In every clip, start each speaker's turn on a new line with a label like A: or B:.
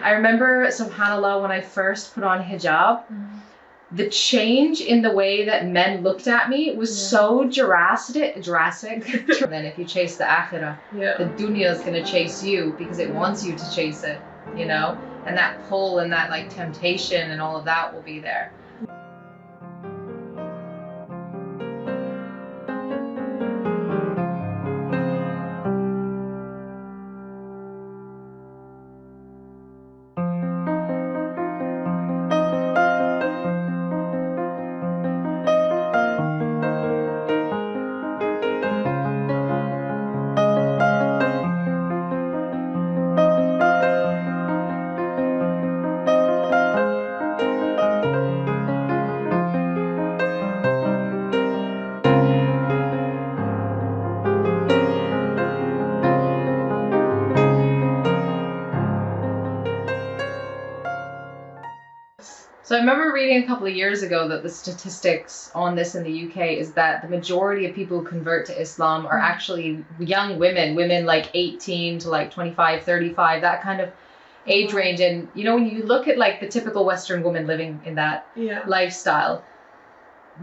A: I remember, subhanallah, when I first put on hijab, the change in the way that men looked at me was so drastic. And then if you chase the akhirah, the dunya is going to chase you because it wants you to chase it, you know? And that pull and that like temptation and all of that will be there. So I remember reading a couple of years ago that the statistics on this in the UK is that the majority of people who convert to Islam are actually young women like 18 to like 25, 35, that kind of age range. And you know, when you look at like the typical Western woman living in that lifestyle,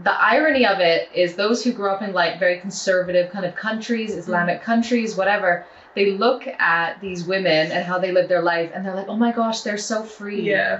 A: the irony of it is those who grew up in like very conservative kind of countries, Islamic countries, whatever, they look at these women and how they live their life and they're like, oh my gosh, they're so free.
B: Yeah.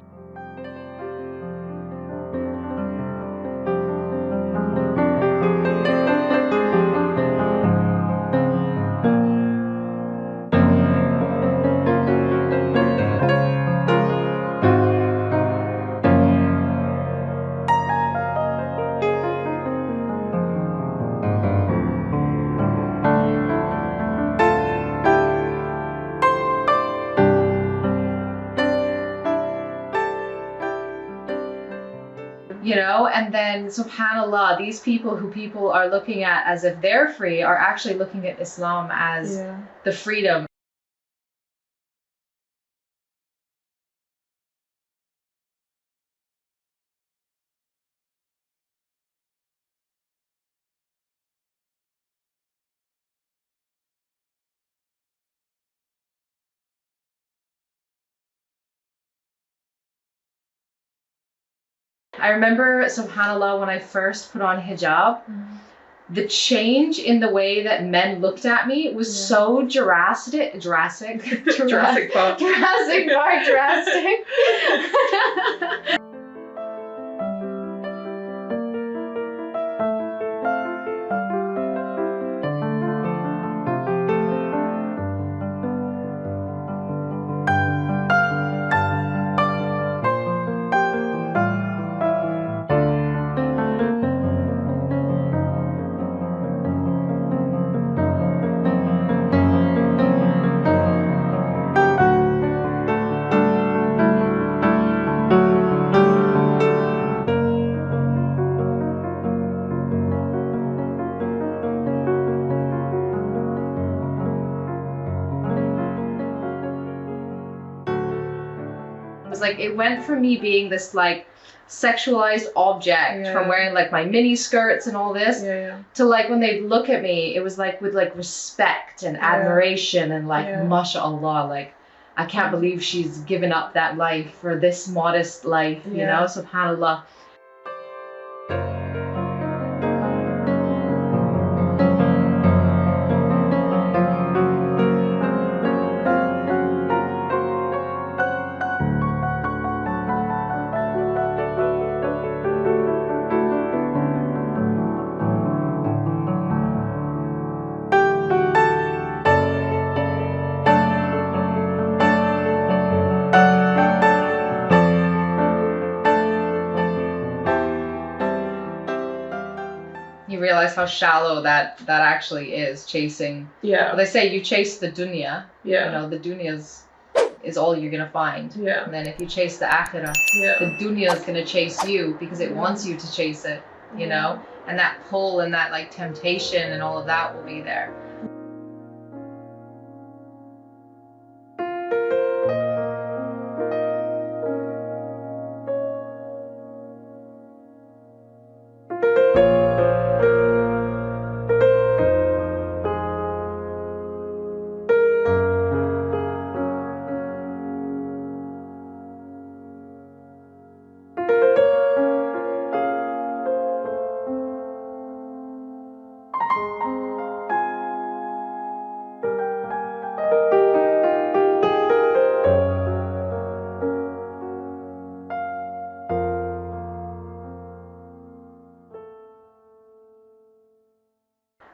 A: You know, and then subhanallah, these people who people are looking at as if they're free are actually looking at Islam as the freedom. I remember, subhanallah, when I first put on hijab, the change in the way that men looked at me was so drastic.
B: Jurassic Park.
A: Drastic. Was like, it went from me being this like sexualized object from wearing like my mini skirts and all this to like when they look at me, it was like with like respect and admiration and like mashallah, like I can't believe she's given up that life for this modest life, you know, subhanallah. You realize how shallow that actually is, chasing. Well, they say you chase the dunya. You know, the dunya is all you're gonna find. And then if you chase the akhirah, the dunya is gonna chase you because it wants you to chase it. You know, and that pull and that like temptation and all of that will be there.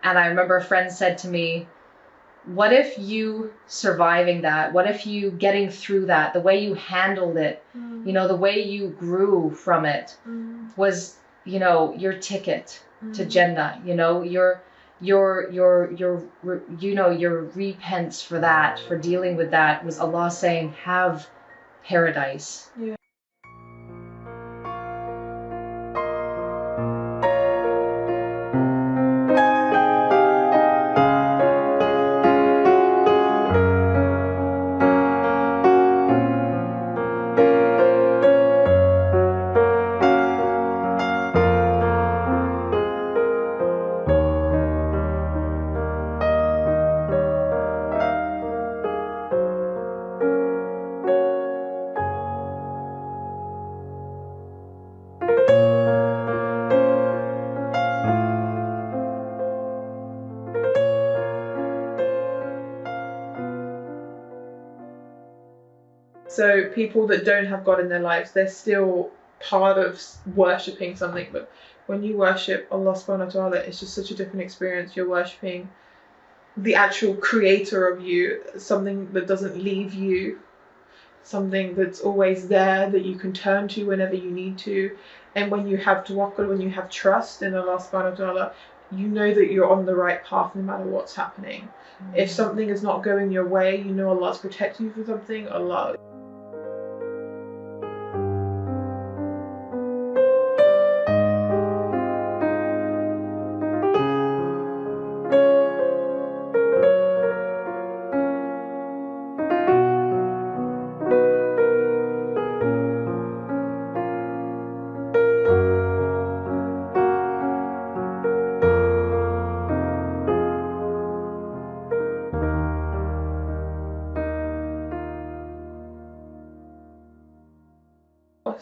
A: And I remember a friend said to me, what if you surviving that? What if you getting through that? The way you handled it, you know, the way you grew from it was, you know, your ticket to Jannah. You know, your you know, your repentance for that, for dealing with that, was Allah saying, have paradise.
B: Yeah. So people that don't have God in their lives, they're still part of worshipping something. But when you worship Allah subhanahu wa ta'ala, it's just such a different experience. You're worshipping the actual creator of you, something that doesn't leave you, something that's always there, that you can turn to whenever you need to. And when you have tawakkul, when you have trust in Allah subhanahu wa ta'ala, you know that you're on the right path no matter what's happening. If something is not going your way, you know Allah's protecting you from something. Allah.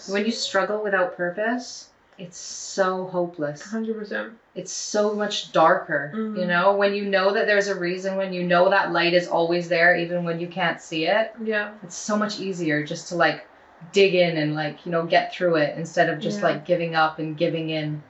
A: When you struggle without purpose, it's so hopeless.
B: 100%.
A: It's so much darker, you know, when you know that there's a reason, when you know that light is always there, even when you can't see it.
B: Yeah.
A: It's so much easier just to like dig in and like, you know, get through it instead of just like giving up and giving in.